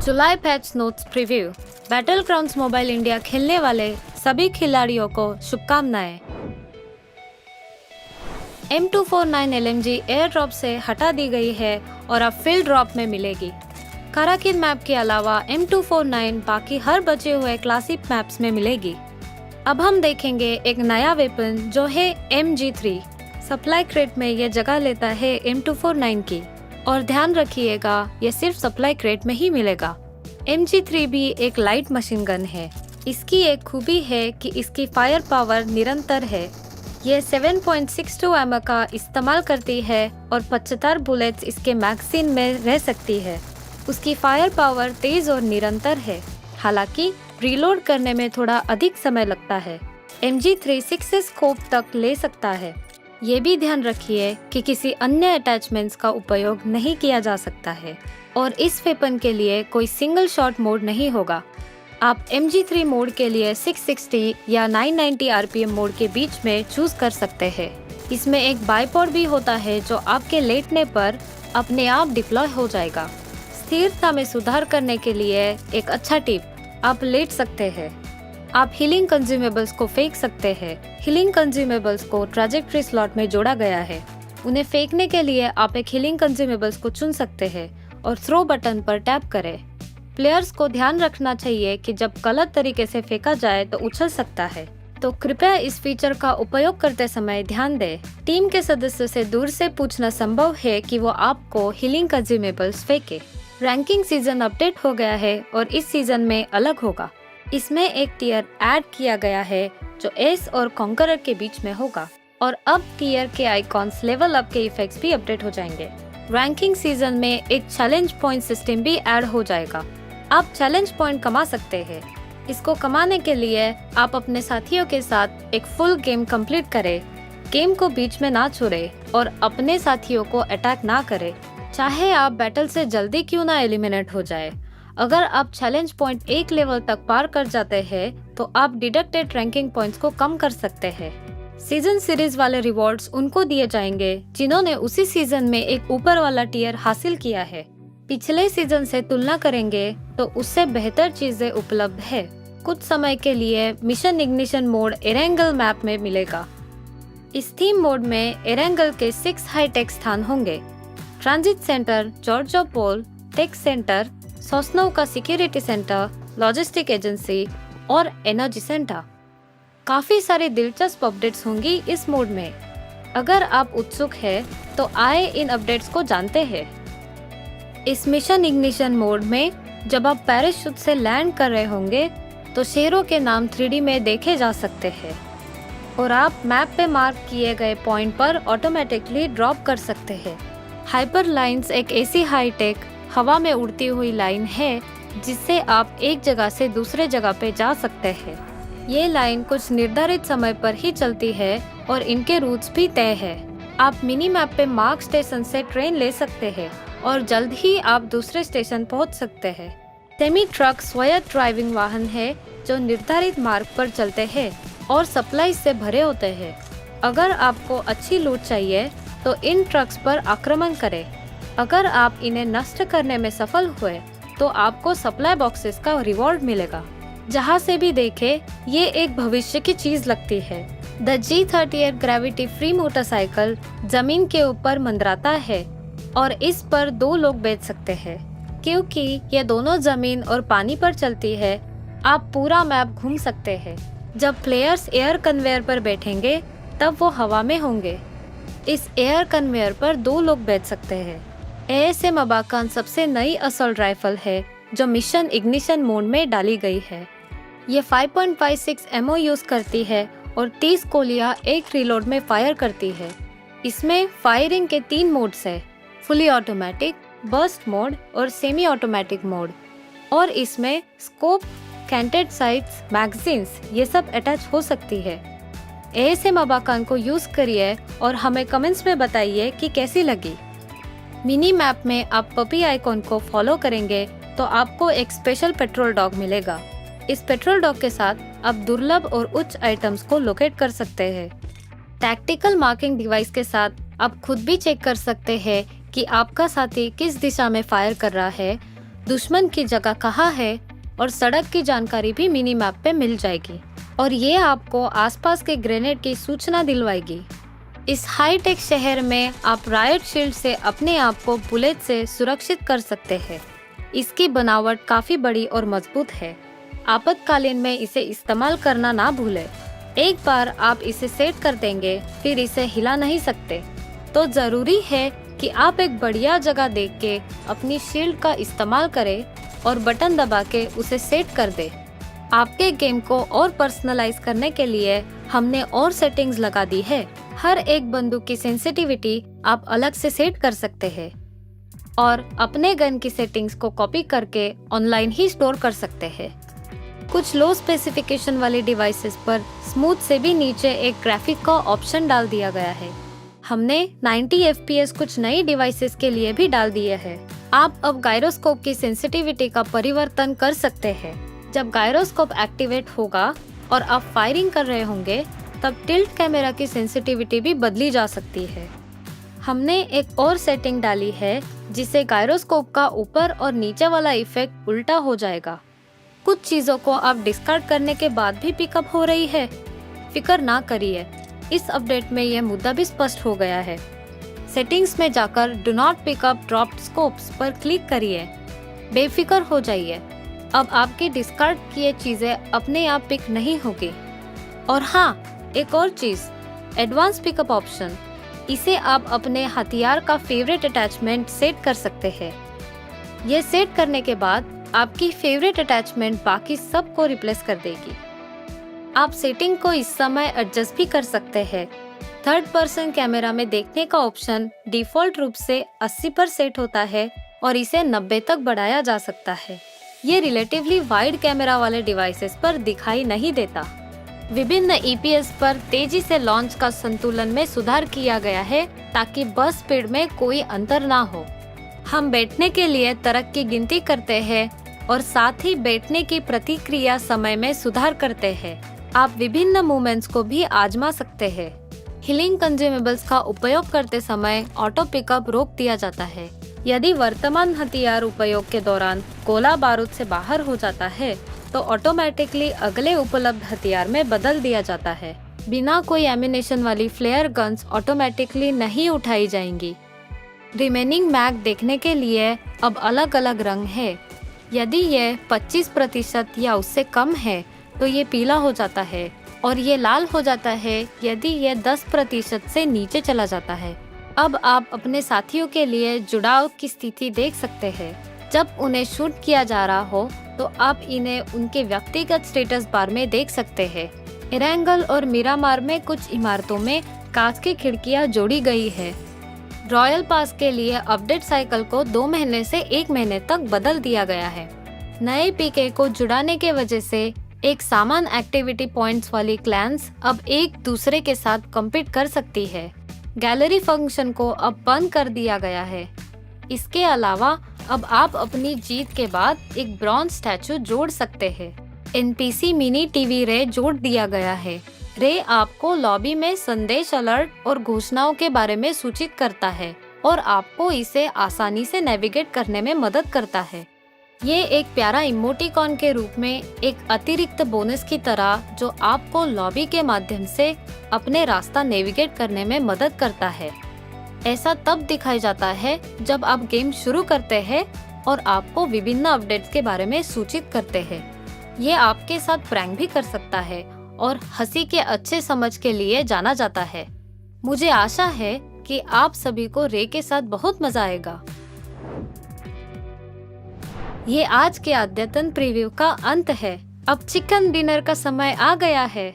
जुलाई patch notes preview. Battlegrounds Mobile India खेलने वाले सभी खिलाड़ियों को शुभकामनाएं। M249 LMG एयर ड्रॉप से हटा दी गई है और अब फील्ड ड्रॉप में मिलेगी। काराकिन मैप के अलावा M249 बाकी हर बचे हुए क्लासिक मैप्स में मिलेगी। अब हम देखेंगे एक नया वेपन जो है MG3। सप्लाई क्रेट में ये जगह लेता है M249 की, और ध्यान रखिएगा ये सिर्फ सप्लाई क्रेट में ही मिलेगा। MG3 भी एक लाइट मशीन गन है। इसकी एक खूबी है कि इसकी फायर पावर निरंतर है। ये 7.62 एम का इस्तेमाल करती है और 75 बुलेट्स इसके मैगजीन में रह सकती है। उसकी फायर पावर तेज और निरंतर है, हालांकि रीलोड करने में थोड़ा अधिक समय लगता है। MG3 6 स्कोप तक ले सकता है। ये भी ध्यान रखिए कि किसी अन्य अटैचमेंट्स का उपयोग नहीं किया जा सकता है और इस वेपन के लिए कोई सिंगल शॉट मोड नहीं होगा। आप MG3 मोड के लिए 660 या 990 RPM मोड के बीच में चूज कर सकते हैं। इसमें एक बाइपॉड भी होता है जो आपके लेटने पर अपने आप डिप्लॉय हो जाएगा। स्थिरता में सुधार करने के लिए एक अच्छा टिप, आप लेट सकते हैं। आप हीलिंग कंज्यूमेबल्स को फेंक सकते हैं। हीलिंग कंज्यूमेबल्स को ट्रैजेक्टरी स्लॉट में जोड़ा गया है। उन्हें फेंकने के लिए आप एक हीलिंग कंज्यूमेबल्स को चुन सकते हैं और थ्रो बटन पर टैप करें। प्लेयर्स को ध्यान रखना चाहिए कि जब गलत तरीके से फेंका जाए तो उछल सकता है, तो कृपया इस फीचर का उपयोग करते समय ध्यान दें। टीम के सदस्यों से दूर से पूछना संभव है कि वो आपको हीलिंग कंज्यूमेबल्स फेंके। रैंकिंग सीजन अपडेट हो गया है और इस सीजन में अलग होगा। इसमें एक टियर ऐड किया गया है जो एस और कॉन्करर के बीच में होगा, और अब टियर के आइकॉन्स, लेवल अप के इफेक्ट्स भी अपडेट हो जाएंगे। रैंकिंग सीजन में एक चैलेंज पॉइंट सिस्टम भी ऐड हो जाएगा। आप चैलेंज पॉइंट कमा सकते हैं। इसको कमाने के लिए आप अपने साथियों के साथ एक फुल गेम कंप्लीट करें। गेम को बीच में ना छोड़े और अपने साथियों को अटैक ना करें, चाहे आप बैटल से जल्दी क्यों ना एलिमिनेट हो जाए। अगर आप चैलेंज पॉइंट एक लेवल तक पार कर जाते हैं तो आप डिडक्टेड रैंकिंग पॉइंट्स को कम कर सकते हैं। सीजन सीरीज वाले रिवॉर्ड्स उनको दिए जाएंगे जिन्होंने उसी सीजन में एक ऊपर वाला टियर हासिल किया है। पिछले सीजन से तुलना करेंगे तो उससे बेहतर चीजें उपलब्ध है। कुछ समय के लिए mission ignition mode Erangel map में मिलेगा। इस थीम मोड में एरेंगल के 6 हाईटेक स्थान होंगे। ट्रांजिट सेंटर, जॉर्जोपोल टेक सेंटर, सोस्नो का सिक्योरिटी सेंटर, लॉजिस्टिक एजेंसी और एनर्जी सेंटर। काफी सारी दिलचस्प अपडेट्स होंगी इस मोड में। अगर आप उत्सुक हैं तो आए इन अपडेट्स को जानते हैं। इस मिशन इग्निशन मोड में जब आप पैराशूट से लैंड कर रहे होंगे तो शेरों के नाम 3D में देखे जा सकते हैं और आप मैप पे मार्क किए गए पॉइंट पर ऑटोमेटिकली ड्रॉप कर सकते हैं। हाइपर लाइंस एक ऐसी हाईटेक हवा में उड़ती हुई लाइन है जिससे आप एक जगह से दूसरे जगह पे जा सकते हैं। ये लाइन कुछ निर्धारित समय पर ही चलती है और इनके रूट्स भी तय है। आप मिनी मैप पे मार्क स्टेशन से ट्रेन ले सकते हैं और जल्द ही आप दूसरे स्टेशन पहुंच सकते हैं। सेमी ट्रक स्वायत्त ड्राइविंग वाहन है जो निर्धारित मार्ग पर चलते हैं और सप्लाई से भरे होते हैं। अगर आपको अच्छी लूट चाहिए तो इन ट्रक्स पर आक्रमण करें। अगर आप इन्हें नष्ट करने में सफल हुए तो आपको सप्लाई बॉक्सेस का रिवॉर्ड मिलेगा। जहां से भी देखे ये एक भविष्य की चीज लगती है। The G38 gravity free motorcycle जमीन के ऊपर मंडराता है और इस पर 2 लोग बैठ सकते हैं। क्योंकि ये दोनों जमीन और पानी पर चलती है, आप पूरा मैप घूम सकते हैं। जब प्लेयर्स एयर कन्वेयर पर बैठेंगे तब वो हवा में होंगे। इस एयर कन्वेयर पर 2 लोग बैठ सकते हैं। ASM अबाकान सबसे नई असॉल्ट राइफल है जो मिशन इग्निशन मोड में डाली गई है। ये 5.56 एमओ यूज करती है और 30 गोलियां एक रीलोड में फायर करती है। इसमें फायरिंग के 3 मोड्स है, फुली ऑटोमेटिक, बर्स्ट मोड और सेमी ऑटोमेटिक मोड। और इसमें स्कोप, कैंटेड साइट्स, मैगजीन्स ये सब अटैच हो सकती है। ASM अबाकान को यूज करिए और हमें कमेंट्स में बताइए कि कैसी लगी। मिनी मैप में आप पपी आइकॉन को फॉलो करेंगे तो आपको एक स्पेशल पेट्रोल डॉग मिलेगा। इस पेट्रोल डॉग के साथ आप दुर्लभ और उच्च आइटम्स को लोकेट कर सकते हैं। टैक्टिकल मार्किंग डिवाइस के साथ आप खुद भी चेक कर सकते हैं कि आपका साथी किस दिशा में फायर कर रहा है दुश्मन की जगह कहाँ है और सड़क की जानकारी भी मिनी मैप पे मिल जाएगी और ये आपको आसपास के ग्रेनेड की सूचना दिलवाएगी। इस हाईटेक शहर में आप रायट शील्ड से अपने आप को बुलेट से सुरक्षित कर सकते हैं। इसकी बनावट काफी बड़ी और मजबूत है। आपातकालीन में इसे इस्तेमाल करना ना भूलें। एक बार आप इसे सेट कर देंगे फिर इसे हिला नहीं सकते। तो जरूरी है कि आप एक बढ़िया जगह देख के अपनी शील्ड का इस्तेमाल करें और बटन दबा के उसे सेट कर दें। आपके गेम को और पर्सनलाइज करने के लिए हमने और सेटिंग्स लगा दी है। हर एक बंदूक की सेंसिटिविटी आप अलग से सेट कर सकते हैं और अपने गन की सेटिंग्स को कॉपी करके ऑनलाइन ही स्टोर कर सकते हैं। कुछ लो स्पेसिफिकेशन वाले डिवाइसेस पर स्मूथ से भी नीचे एक ग्राफिक का ऑप्शन डाल दिया गया है। हमने 90 FPS कुछ नई डिवाइसेस के लिए भी डाल दिए हैं। आप अब गायरोस्कोप की सेंसिटिविटी का परिवर्तन कर सकते हैं। जब गायरोस्कोप एक्टिवेट होगा और आप फायरिंग कर रहे होंगे तब टिल्ट कैमरा की सेंसिटिविटी भी बदली जा सकती है। हमने एक और सेटिंग डाली है जिससे गायरोस्कोप का ऊपर और नीचे वाला इफेक्ट उल्टा हो जाएगा। कुछ चीजों को आप डिस्कार्ड करने के बाद भी पिकअप हो रही है। फिक्र ना करिए, इस अपडेट में यह मुद्दा भी स्पष्ट हो गया है। सेटिंग्स में जाकर do not pickup dropped scopes पर क्लिक करिए। बेफिक्र हो जाइए, अब आपकी डिस्कार्ड किए चीजें अपने आप पिक नहीं होगी। और हाँ, एक और चीज, एडवांस पिकअप ऑप्शन, इसे आप अपने हथियार का फेवरेट अटैचमेंट सेट कर सकते हैं। यह सेट करने के बाद आपकी फेवरेट अटैचमेंट बाकी सब को रिप्लेस कर देगी। आप सेटिंग को इस समय एडजस्ट भी कर सकते हैं। थर्ड पर्सन कैमरा में देखने का ऑप्शन डिफॉल्ट रूप से 80 पर सेट होता है और इसे 90 तक बढ़ाया जा सकता है। ये रिलेटिवली वाइड कैमरा वाले डिवाइसेस पर दिखाई नहीं देता। विभिन्न EPS पर तेजी से लॉन्च का संतुलन में सुधार किया गया है ताकि बस स्पीड में कोई अंतर ना हो। हम बैठने के लिए तरक की गिनती करते हैं और साथ ही बैठने की प्रतिक्रिया समय में सुधार करते हैं। आप विभिन्न मूवमेंट्स को भी आजमा सकते हैं। हीलिंग कंज्यूमेबल्स का उपयोग करते समय ऑटो पिकअप रोक दिया जाता है। यदि वर्तमान हथियार उपयोग के दौरान गोला बारूद से बाहर हो जाता है तो ऑटोमेटिकली अगले उपलब्ध हथियार में बदल दिया जाता है। बिना कोई एमिनेशन वाली फ्लेयर गन्स ऑटोमेटिकली नहीं उठाई जाएंगी। रिमेनिंग मैग देखने के लिए अब अलग अलग रंग है। यदि यह 25% या उससे कम है तो ये पीला हो जाता है और ये लाल हो जाता है यदि यह 10% से नीचे चला जाता है। अब आप अपने साथियों के लिए जुड़ाव की स्थिति देख सकते हैं। जब उन्हें शूट किया जा रहा हो तो आप इन्हें उनके व्यक्तिगत स्टेटस बार में देख सकते हैं। इरेंगल और मिरामार में कुछ इमारतों में कांच की खिड़कियां जोड़ी गई है। रॉयल पास के लिए अपडेट साइकिल को 2 महीने से 1 महीने तक बदल दिया गया है। नए PK को जुड़ाने के वजह से एक समान एक्टिविटी पॉइंट्स वाली क्लैंस अब एक दूसरे के साथ कम्पीट कर सकती है। गैलरी फंक्शन को अब बंद कर दिया गया है। इसके अलावा अब आप अपनी जीत के बाद एक ब्रॉन्ज स्टैचू जोड़ सकते हैं। NPC मिनी टीवी रे जोड़ दिया गया है। रे आपको लॉबी में संदेश, अलर्ट और घोषणाओं के बारे में सूचित करता है और आपको इसे आसानी से नेविगेट करने में मदद करता है। ये एक प्यारा इमोटिकॉन के रूप में एक अतिरिक्त बोनस की तरह जो आपको लॉबी के माध्यम से अपने रास्ता नेविगेट करने में मदद करता है। ऐसा तब दिखाई जाता है जब आप गेम शुरू करते हैं और आपको विभिन्न अपडेट्स के बारे में सूचित करते हैं। ये आपके साथ प्रैंक भी कर सकता है और हंसी के अच्छे समझ के लिए जाना जाता है। मुझे आशा है कि आप सभी को रे के साथ बहुत मजा आएगा। ये आज के अद्यतन प्रीव्यू का अंत है। अब चिकन डिनर का समय आ गया है।